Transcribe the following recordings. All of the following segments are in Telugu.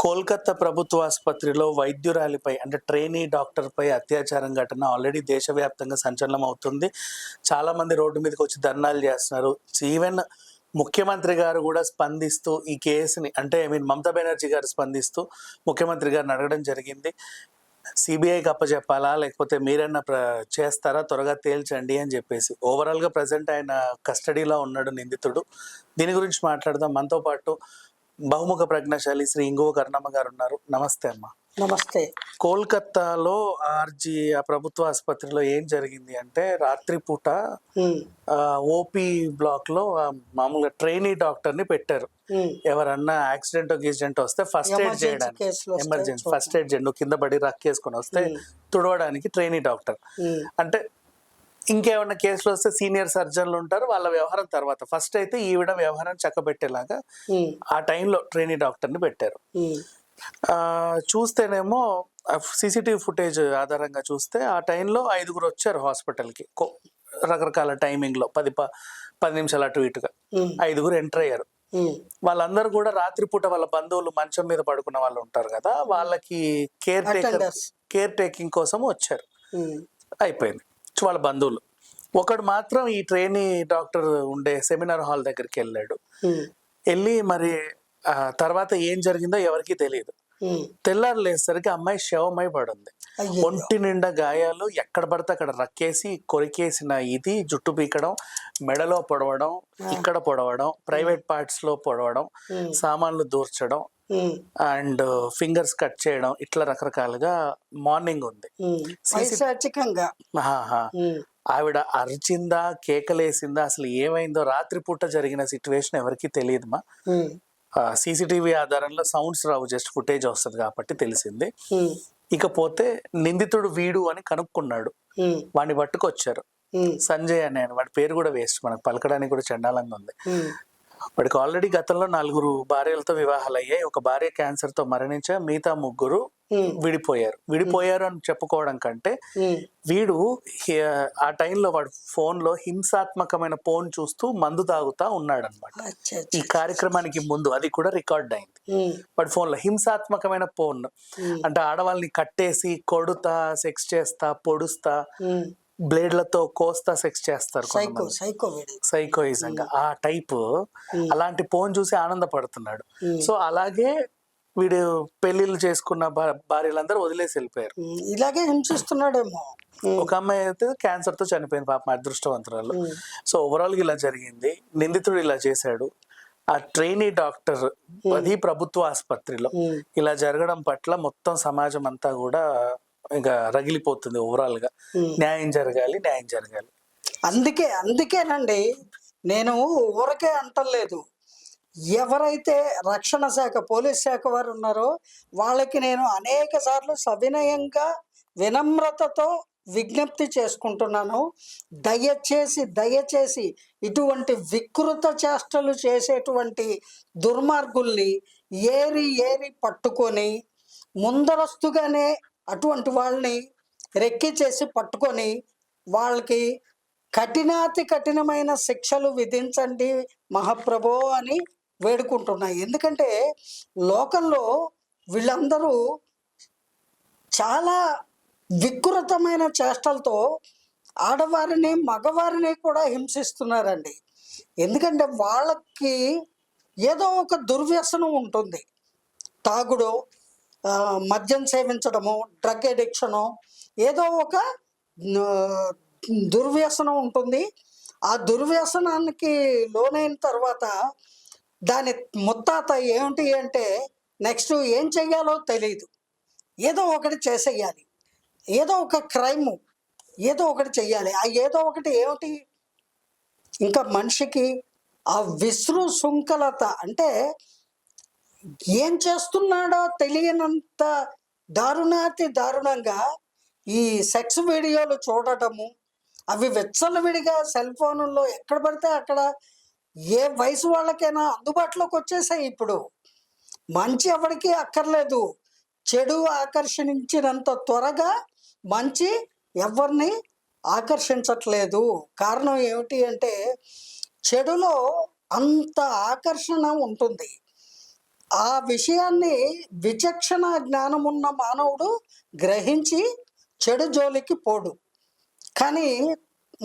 కోల్కతా ప్రభుత్వ ఆసుపత్రిలో వైద్యురాలిపై అంటే ట్రైనీ డాక్టర్పై అత్యాచారం ఘటన ఆల్రెడీ దేశవ్యాప్తంగా సంచలనం అవుతుంది. చాలామంది రోడ్డు మీదకి వచ్చి ధర్నాలు చేస్తున్నారు. ఈవెన్ ముఖ్యమంత్రి గారు కూడా స్పందిస్తూ ఈ కేసుని అంటే మమతా బెనర్జీ గారు స్పందిస్తూ ముఖ్యమంత్రి గారిని అడగడం జరిగింది. సిబిఐకి అప్పచెప్పాలా లేకపోతే మీరన్నా చేస్తారా, త్వరగా తేల్చండి అని చెప్పేసి. ఓవరాల్గా ప్రజెంట్ ఆయన కస్టడీలో ఉన్నాడు నిందితుడు. దీని గురించి మాట్లాడదాం. మనతో పాటు బహుముఖ ప్రజ్ఞాశాలి శ్రీ ఇంగువ కరుణమ్మ గారు ఉన్నారు. నమస్తే అమ్మ. నమస్తే. కోల్కతాలో ఆ ప్రభుత్వ ఆసుపత్రిలో ఏం జరిగింది అంటే రాత్రిపూట ఓపీ బ్లాక్ లో మామూలుగా ట్రైనీ డాక్టర్ ని పెట్టారు. ఎవరన్నా యాక్సిడెంట్ వస్తే ఫస్ట్ ఎయిడ్ చేయడానికి, ఎమర్జెన్సీ ఫస్ట్ ఎయిడ్ చేయండి, కింద పడి రక్కేసుకొని వస్తే తుడవడానికి ట్రైనీ డాక్టర్. అంటే ఇంకేమన్నా కేసులు వస్తే సీనియర్ సర్జన్లు ఉంటారు, వాళ్ళ వ్యవహారం తర్వాత. ఫస్ట్ అయితే ఈవిడ వ్యవహారం చక్కబెట్టేలాగా ఆ టైంలో ట్రైనీ డాక్టర్ని పెట్టారు. చూస్తేనేమో సీసీటీవీ ఫుటేజ్ ఆధారంగా చూస్తే ఆ టైంలో 5గురు వచ్చారు హాస్పిటల్కి. రకరకాల టైమింగ్లో 10 నిమిషాలు అటు ఇటుగా 5గురు ఎంటర్ అయ్యారు. వాళ్ళందరూ కూడా రాత్రిపూట వాళ్ళ బంధువులు మంచం మీద పడుకున్న వాళ్ళు ఉంటారు కదా, వాళ్ళకి కేర్ టేకింగ్ కోసం వచ్చారు. అయిపోయింది వాళ్ళ బంధువులు. ఒకడు మాత్రం ఈ ట్రైనీ డాక్టర్ ఉండే సెమినార్ హాల్ దగ్గరికి వెళ్ళి మరి తర్వాత ఏం జరిగిందో ఎవరికి తెలియదు. తెల్లారు లేసరికి అమ్మాయి శవమై పడుంది. ఒంటి నిండా గాయాలు, ఎక్కడ పడితే అక్కడ రక్కేసి కొరికేసిన ఇది, జుట్టు పీకడం, మెడలో పొడవడం, ఇక్కడ పొడవడం, ప్రైవేట్ పార్ట్స్ లో పొడవడం, సామాన్లు దూర్చడం అండ్ ఫింగర్స్ కట్ చేయడం, ఇట్లా రకరకాలుగా మార్నింగ్ ఉంది. ఆవిడ అరిచిందా, కేకలేసిందా, అసలు ఏమైందో రాత్రిపూట జరిగిన సిచ్యువేషన్ ఎవరికి తెలియదుమా. సీసీటీవీ ఆధారంలో సౌండ్స్ రావు, జస్ట్ ఫుటేజ్ వస్తుంది కాబట్టి తెలిసింది. ఇకపోతే నిందితుడు వీడు అని కనుక్కున్నాడు. వాడిని పట్టుకొచ్చారు. సంజయ్ అనే వాడి పేరు కూడా వేస్ట్, మనకు పలకడానికి కూడా చండాలంగా ఉంది. వాడికి ఆల్రెడీ గతంలో 4 భార్యలతో వివాహాలు అయ్యాయి. ఒక భార్య క్యాన్సర్ తో మరణించా, మిగతా 3 విడిపోయారు అని చెప్పుకోవడం కంటే వీడు ఆ టైంలో వాడు ఫోన్ లో హింసాత్మకమైన ఫోన్ చూస్తూ మందు తాగుతా ఉన్నాడు అనమాట. ఈ కార్యక్రమానికి ముందు అది కూడా రికార్డ్ అయింది. వాడి ఫోన్ లో హింసాత్మకమైన ఫోన్ అంటే ఆడవాళ్ళని కట్టేసి కొడుతా, సెక్స్ చేస్తా, పొడుస్తా, బ్లేడ్లతో కోస్తా సెక్స్ చేస్తారు. సైకోయిజంగా ఆ టైప్, అలాంటి ఫోన్ చూసి ఆనందపడుతున్నాడు. సో అలాగే వీడు పెళ్లిళ్ళు చేసుకున్న భార్యలందరూ వదిలేసి వెళ్ళిపోయారు. ఇలాగే హింసిస్తున్నాడేమో. ఒక అమ్మాయి అయితే క్యాన్సర్ తో చనిపోయింది, పాపం అదృష్టవంతురాలు. సో ఓవరాల్ గా ఇలా జరిగింది. నిందితుడు ఇలా చేశాడు. ఆ ట్రైనీ డాక్టర్ అది ప్రభుత్వ ఆసుపత్రిలో ఇలా జరగడం పట్ల మొత్తం సమాజం అంతా కూడా ఇంకా రగిలిపోతుంది. ఓవరాల్ గా న్యాయం జరగాలి. అందుకేనండి నేను ఊరకే అంటలేదు. ఎవరైతే రక్షణ శాఖ, పోలీస్ శాఖ వారు ఉన్నారో వాళ్ళకి నేను అనేక సార్లు సవినయంగా, వినమ్రతతో విజ్ఞప్తి చేసుకుంటున్నాను. దయచేసి ఇటువంటి వికృత చేష్టలు చేసేటువంటి దుర్మార్గుల్ని ఏరి పట్టుకొని ముందరస్తుగానే అటువంటి వాళ్ళని రెక్కి చేసి పట్టుకొని వాళ్ళకి కఠినమైన శిక్షలు విధించండి మహాప్రభో అని వేడుకుంటున్నాయి. ఎందుకంటే లోకంలో వీళ్ళందరూ చాలా వికృతమైన చేష్టలతో ఆడవారిని, మగవారిని కూడా హింసిస్తున్నారండి. ఎందుకంటే వాళ్ళకి ఏదో ఒక దుర్వ్యసనం ఉంటుంది. తాగుడు, మద్యం సేవించడము, డ్రగ్ అడిక్షను, ఏదో ఒక దుర్వ్యసనం ఉంటుంది. ఆ దుర్వ్యసనానికి లోనైన తర్వాత దాని ముత్తాత ఏమిటి అంటే నెక్స్ట్ ఏం చెయ్యాలో తెలియదు. ఏదో ఒకటి చేసేయాలి, ఏదో ఒక క్రైమ్ ఏదో ఒకటి చెయ్యాలి. ఆ ఏదో ఒకటి ఏమిటి? ఇంకా మనిషికి ఆ విశృంఖలత అంటే ఏం చేస్తున్నాడో తెలియనంత దారుణంగా ఈ సెక్స్ వీడియోలు చూడటము, అవి విచ్చలవిడిగా సెల్ ఫోన్లో ఎక్కడ పడితే అక్కడ ఏ వయసు వాళ్ళకైనా అందుబాటులోకి వచ్చేసాయి. ఇప్పుడు మంచి ఎవరికి అక్కర్లేదు. చెడు ఆకర్షించినంత త్వరగా మంచి ఎవరిని ఆకర్షించట్లేదు. కారణం ఏమిటి అంటే చెడులో అంత ఆకర్షణ ఉంటుంది. ఆ విషయాన్ని విచక్షణ జ్ఞానం ఉన్న మానవుడు గ్రహించి చెడు జోలికి పోడు. కానీ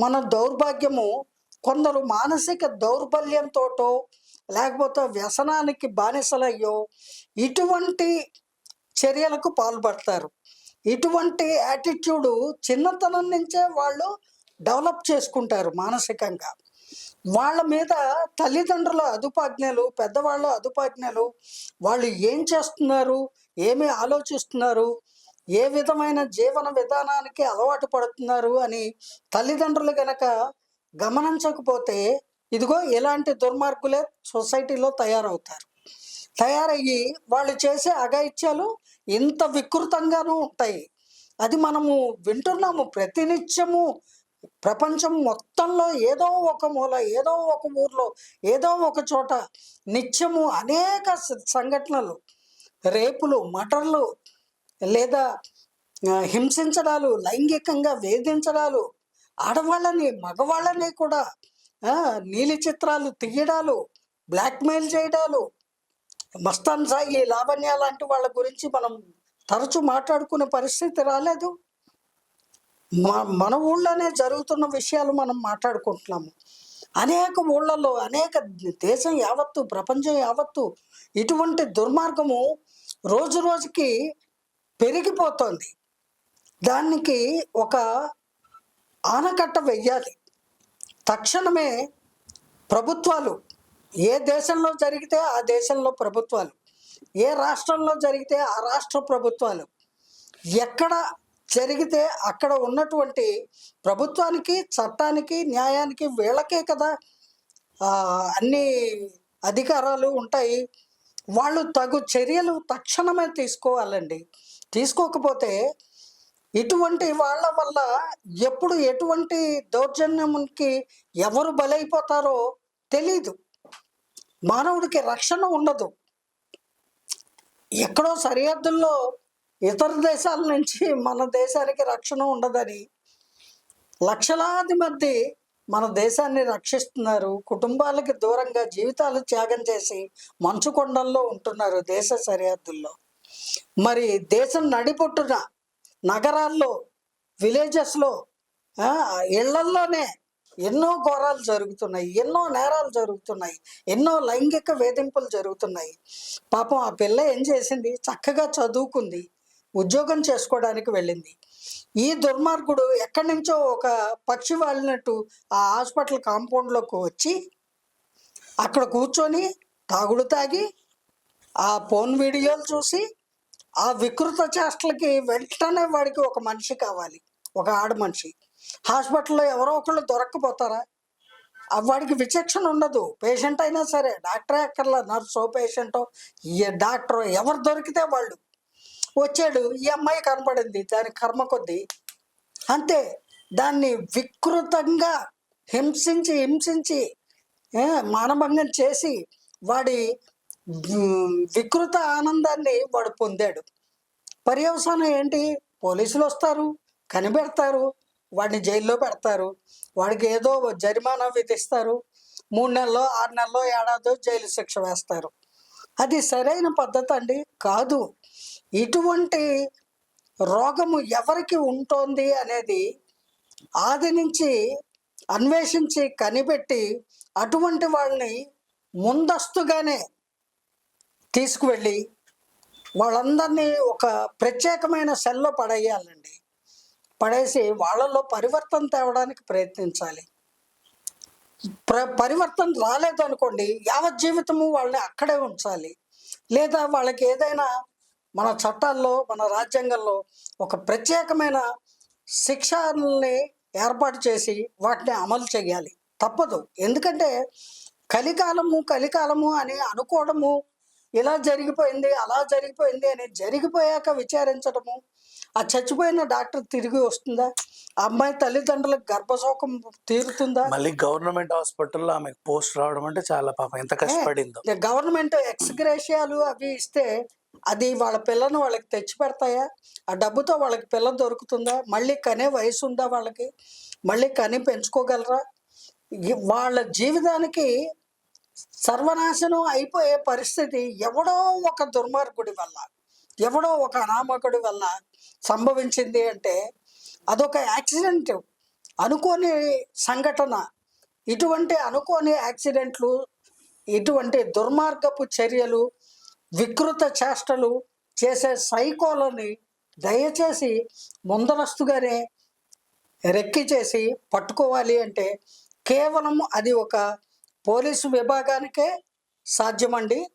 మన దౌర్భాగ్యము, కొందరు మానసిక దౌర్బల్యంతోటో లేకపోతే వ్యసనానికి బానిసలయ్యో ఇటువంటి చర్యలకు పాల్పడతారు. ఇటువంటి యాటిట్యూడు చిన్నతనం నుంచే వాళ్ళు డెవలప్ చేసుకుంటారు మానసికంగా. వాళ్ళ మీద తల్లిదండ్రుల అదుపాజ్ఞలు, పెద్దవాళ్ళ అదుపాజ్ఞలు, వాళ్ళు ఏం చేస్తున్నారు, ఏమి ఆలోచిస్తున్నారు, ఏ విధమైన జీవన విధానానికి అలవాటు పడుతున్నారు అని తల్లిదండ్రులు గనక గమనించకపోతే ఇదిగో ఇలాంటి దుర్మార్గులే సొసైటీలో తయారవుతారు. తయారయ్యి వాళ్ళు చేసే అఘాయిత్యాలు ఇంత వికృతంగానూ ఉంటాయి. అది మనము వింటున్నాము ప్రతినిత్యము. ప్రపంచం మొత్తంలో ఏదో ఒక మూల, ఏదో ఒక ఊర్లో, ఏదో ఒక చోట నిత్యము అనేక సంఘటనలు, రేపులు, మర్డర్లు, లేదా హింసించడాలు, లైంగికంగా వేధించడాలు, ఆడవాళ్ళని మగవాళ్ళని కూడా నీలి చిత్రాలు తీయడాలు, బ్లాక్మెయిల్ చేయడాలు, మస్తాన్ సాయి, లావణ్య లాంటి వాళ్ళ గురించి మనం తరచూ మాట్లాడుకునే పరిస్థితి రాలేదు. మన ఊళ్ళోనే జరుగుతున్న విషయాలు మనం మాట్లాడుకుంటున్నాము. అనేక ఊళ్ళల్లో, అనేక దేశం యావత్తు, ప్రపంచం యావత్తు ఇటువంటి దుర్మార్గము రోజు రోజుకి పెరిగిపోతుంది. దానికి ఒక ఆనకట్ట వెయ్యాలి. తక్షణమే ప్రభుత్వాలు, ఏ దేశంలో జరిగితే ఆ దేశంలో ప్రభుత్వాలు, ఏ రాష్ట్రంలో జరిగితే ఆ రాష్ట్ర ప్రభుత్వాలు, ఎక్కడ జరిగితే అక్కడ ఉన్నటువంటి ప్రభుత్వానికి, చట్టానికి, న్యాయానికి వీళ్ళకే కదా అన్ని అధికారాలు ఉంటాయి. వాళ్ళు తగు చర్యలు తక్షణమే తీసుకోవాలండి. తీసుకోకపోతే ఇటువంటి వాళ్ళ వల్ల ఎప్పుడు ఎటువంటి దౌర్జన్యంకి ఎవరు బలైపోతారో తెలీదు. మానవుడికి రక్షణ ఉండదు. ఎక్కడో సరిహద్దుల్లో ఇతర దేశాల నుంచి మన దేశానికి రక్షణ ఉండదని లక్షలాది మంది మన దేశాన్ని రక్షిస్తున్నారు. కుటుంబాలకి దూరంగా జీవితాలు త్యాగం చేసి మంచు కొండల్లో ఉంటున్నారు దేశ సరిహద్దుల్లో. మరి దేశం నడిపొట్టున నగరాల్లో, విలేజెస్లో, ఇళ్లల్లోనే ఎన్నో ఘోరాలు జరుగుతున్నాయి, ఎన్నో నేరాలు జరుగుతున్నాయి, ఎన్నో లైంగిక వేధింపులు జరుగుతున్నాయి. పాపం ఆ పిల్ల ఏం చేసింది? చక్కగా చదువుకుంది, ఉద్యోగం చేసుకోవడానికి వెళ్ళింది. ఈ దుర్మార్గుడు ఎక్కడి నుంచో ఒక పక్షి వాలినట్టు ఆ హాస్పిటల్ కాంపౌండ్లోకి వచ్చి అక్కడ కూర్చొని తాగుడు తాగి ఆ ఫోన్ వీడియోలు చూసి ఆ వికృత చేష్టలకి వెంటనే వాడికి ఒక మనిషి కావాలి, ఒక ఆడ మనిషి. హాస్పిటల్లో ఎవరో ఒకళ్ళు దొరక్కపోతారా? వాడికి విచక్షణ ఉండదు. పేషెంట్ అయినా సరే, డాక్టరే అక్కర్లా, నర్సో పేషెంటో డాక్టరో ఎవరు దొరికితే వాళ్ళు. వచ్చాడు, ఈ అమ్మాయి కనపడింది, దాని కర్మ కొద్దీ అంతే. దాన్ని వికృతంగా హింసించి మానభంగం చేసి వాడి వికృత ఆనందాన్ని వాడు పొందాడు. పర్యవసానం ఏంటి? పోలీసులు వస్తారు, కనిపెడతారు, వాడిని జైల్లో పెడతారు, వాడికి ఏదో జరిమానా విధిస్తారు, 3 నెలల్లో 6 నెలల్లో ఏడాదో జైలు శిక్ష వేస్తారు. అది సరైన పద్ధతి అండి? కాదు. ఇటువంటి రోగము ఎవరికి ఉంటోంది అనేది ఆది నుంచి అన్వేషించి కనిపెట్టి అటువంటి వాళ్ళని ముందస్తుగానే తీసుకువెళ్ళి వాళ్ళందరినీ ఒక ప్రత్యేకమైన సెల్లో పడేయాలండి. పడేసి వాళ్ళలో పరివర్తన తేవడానికి ప్రయత్నించాలి. పరివర్తన రాలేదనుకోండి, యావత్ జీవితము వాళ్ళని అక్కడే ఉంచాలి. లేదా వాళ్ళకి ఏదైనా మన చట్టాల్లో, మన రాజ్యాంగంలో ఒక ప్రత్యేకమైన శిక్షల్ని ఏర్పాటు చేసి వాటిని అమలు చేయాలి. తప్పదు. ఎందుకంటే కలికాలము అని అనుకోవడము, ఇలా జరిగిపోయింది, అలా జరిగిపోయింది అని జరిగిపోయాక విచారించడము, ఆ చచ్చిపోయిన డాక్టర్ తిరిగి వస్తుందా? ఆ అమ్మాయి తల్లిదండ్రులకు గర్భశోకం తీరుతుందా? మళ్ళీ గవర్నమెంట్ హాస్పిటల్లో ఆమెకు పోస్ట్ రావడం అంటే చాలా పాపం ఎంత కష్టపడిందో. గవర్నమెంట్ ఎక్స్గ్రేషియాలు అవి ఇస్తే అది వాళ్ళ పిల్లను వాళ్ళకి తెచ్చి పెడతాయా? ఆ డబ్బుతో వాళ్ళకి పిల్ల దొరుకుతుందా? మళ్ళీ కనే వయసు ఉందా వాళ్ళకి? మళ్ళీ కని పెంచుకోగలరా? వాళ్ళ జీవితానికి సర్వనాశనం అయిపోయే పరిస్థితి ఎవడో ఒక దుర్మార్గుడి వల్ల, ఎవడో ఒక అనామకుడి వల్ల సంభవించింది అంటే అదొక యాక్సిడెంట్, అనుకోని సంఘటన. ఇటువంటి అనుకోని యాక్సిడెంట్లు, ఇటువంటి దుర్మార్గపు చర్యలు, వికృత చేష్టలు చేసే సైకోలని దయచేసి ముందరస్తుగానే రెక్కి చేసి పట్టుకోవాలి అంటే కేవలం అది ఒక పోలీసు విభాగానికే సాధ్యమండి.